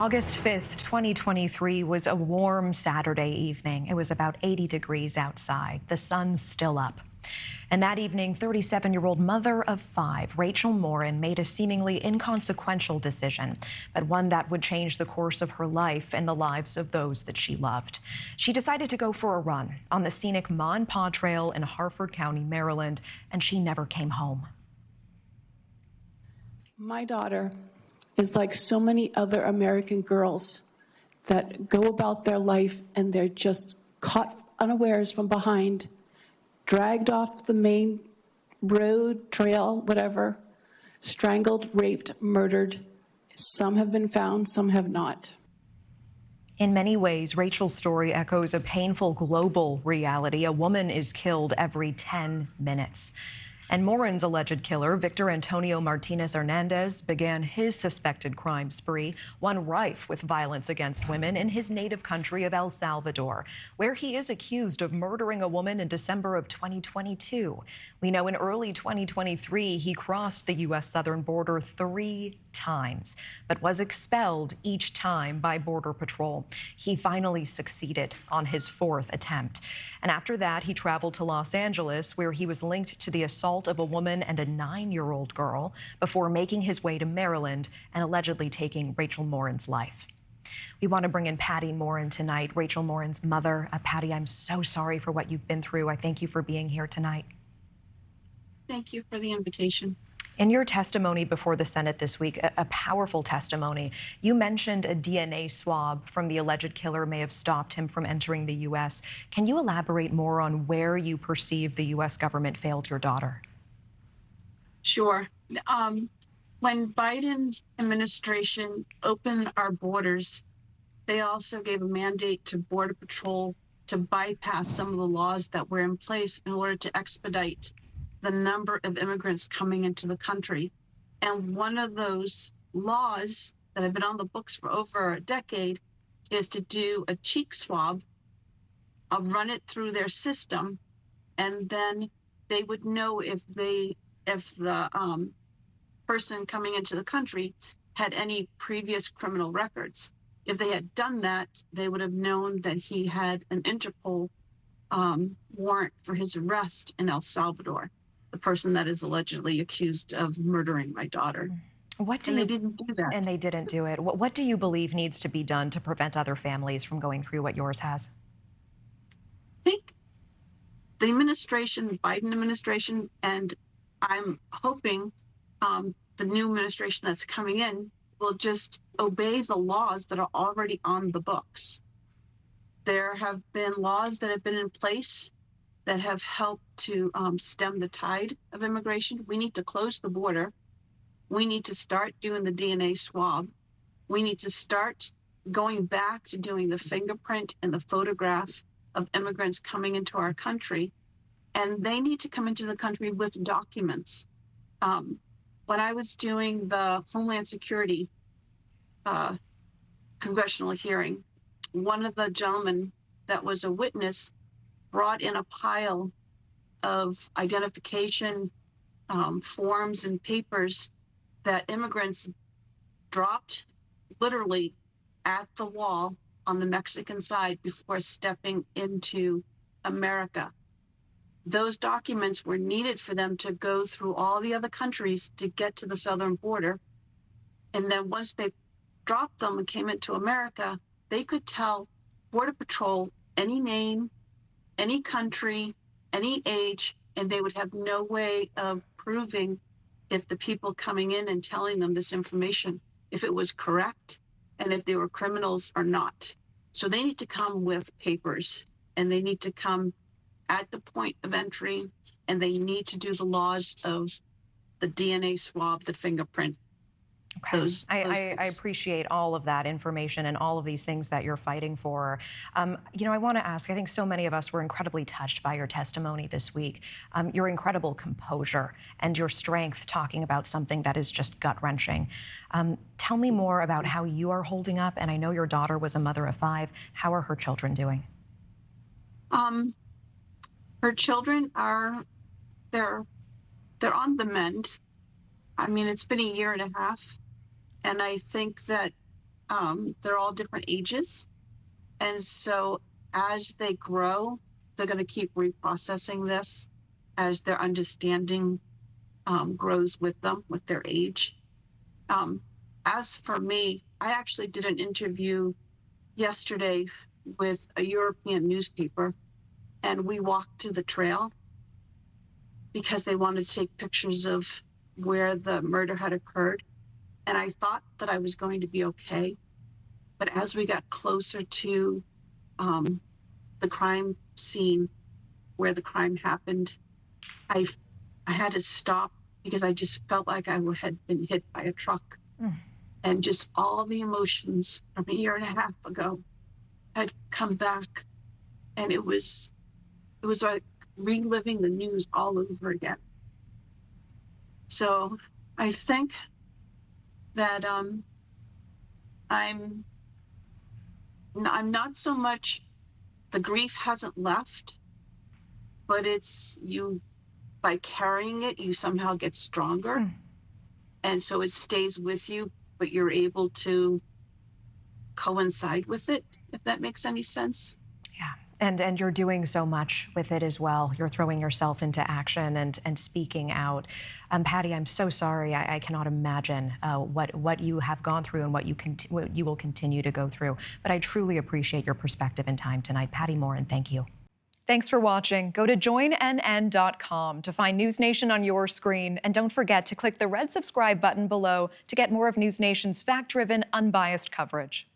August 5th, 2023 was a warm Saturday evening. It was about 80 degrees outside. The sun's still up. And that evening, 37-year-old mother of 5, Rachel Morin, made a seemingly inconsequential decision, but one that would change the course of her life and the lives of those that she loved. She decided to go for a run on the scenic Mon Pa Trail in Harford County, Maryland, and she never came home. My daughter is like so many other American girls that go about their life and they're just caught unawares from behind, dragged off the main road, trail, whatever, strangled, raped, murdered. Some have been found, some have not. In many ways, Rachel's story echoes a painful global reality. A woman is killed every 10 minutes. And Morin's alleged killer, Victor Antonio Martinez Hernandez, began his suspected crime spree, one rife with violence against women, in his native country of El Salvador, where he is accused of murdering a woman in December of 2022. We know in early 2023, he crossed the U.S. southern border 3 times, but was expelled each time by Border Patrol. He finally succeeded on his 4th attempt. And after that, he traveled to Los Angeles, where he was linked to the assault of a woman and a 9-year-old girl before making his way to Maryland and allegedly taking Rachel Morin's life. We want to bring in Patty Morin tonight, Rachel Morin's mother. Patty, I'm so sorry for what you've been through. I thank you for being here tonight. Thank you for the invitation. In your testimony before the Senate this week, a powerful testimony, you mentioned a DNA swab from the alleged killer may have stopped him from entering the U.S. Can you elaborate more on where you perceive the U.S. government failed your daughter? Sure. When Biden administration opened our borders, they also gave a mandate to Border Patrol to bypass some of the laws that were in place in order to expedite the number of immigrants coming into the country. And one of those laws that have been on the books for over a decade is to do a cheek swab, run it through their system, and then they would know if the person coming into the country had any previous criminal records. If they had done that, they would have known that he had an Interpol warrant for his arrest in El Salvador, the person that is allegedly accused of murdering my daughter. They didn't do that. And they didn't do it. What do you believe needs to be done to prevent other families from going through what yours has? I think the administration, the Biden administration, and I'm hoping the new administration that's coming in will just obey the laws that are already on the books. There have been laws that have been in place that have helped to stem the tide of immigration. We need to close the border. We need to start doing the DNA swab. We need to start going back to doing the fingerprint and the photograph of immigrants coming into our country. And they need to come into the country with documents. When I was doing the Homeland Security congressional hearing, one of the gentlemen that was a witness brought in a pile of identification forms and papers that immigrants dropped literally at the wall on the Mexican side before stepping into America. Those documents were needed for them to go through all the other countries to get to the southern border. And then once they dropped them and came into America, they could tell Border Patrol any name, any country, any age, and they would have no way of proving if the people coming in and telling them this information, if it was correct and if they were criminals or not. So they need to come with papers, and they need to come at the point of entry, and they need to do the laws of the DNA swab, the fingerprint. Okay. I appreciate all of that information and all of these things that you're fighting for. You know, I want to ask, I think so many of us were incredibly touched by your testimony this week, your incredible composure and your strength talking about something that is just gut-wrenching. Tell me more about how you are holding up, and I know your daughter was a mother of 5. How are her children doing? Her children are, they're on the mend. I mean, it's been a year and a half, and I think that they're all different ages. And so as they grow, they're going to keep reprocessing this as their understanding grows with them, with their age. As for me, I actually did an interview yesterday with a European newspaper, and we walked to the trail because they wanted to take pictures of where the murder had occurred. And I thought that I was going to be okay. But as we got closer to the crime scene where the crime happened, I had to stop because I just felt like I had been hit by a truck. And just all the emotions from a year and a half ago had come back. And it was like reliving the news all over again. So I think that I'm not so much, the grief hasn't left, but it's you, by carrying it, you somehow get stronger. And so it stays with you, but you're able to coincide with it, if that makes any sense. Yeah. And you're doing so much with it as well. You're throwing yourself into action and speaking out. Patty, I'm so sorry. I cannot imagine what you have gone through and what you will continue to go through. But I truly appreciate your perspective and time tonight. Patty Morin, thank you. Thanks for watching. Go to joinnn.com to find News Nation on your screen. And don't forget to click the red subscribe button below to get more of News Nation's fact-driven, unbiased coverage.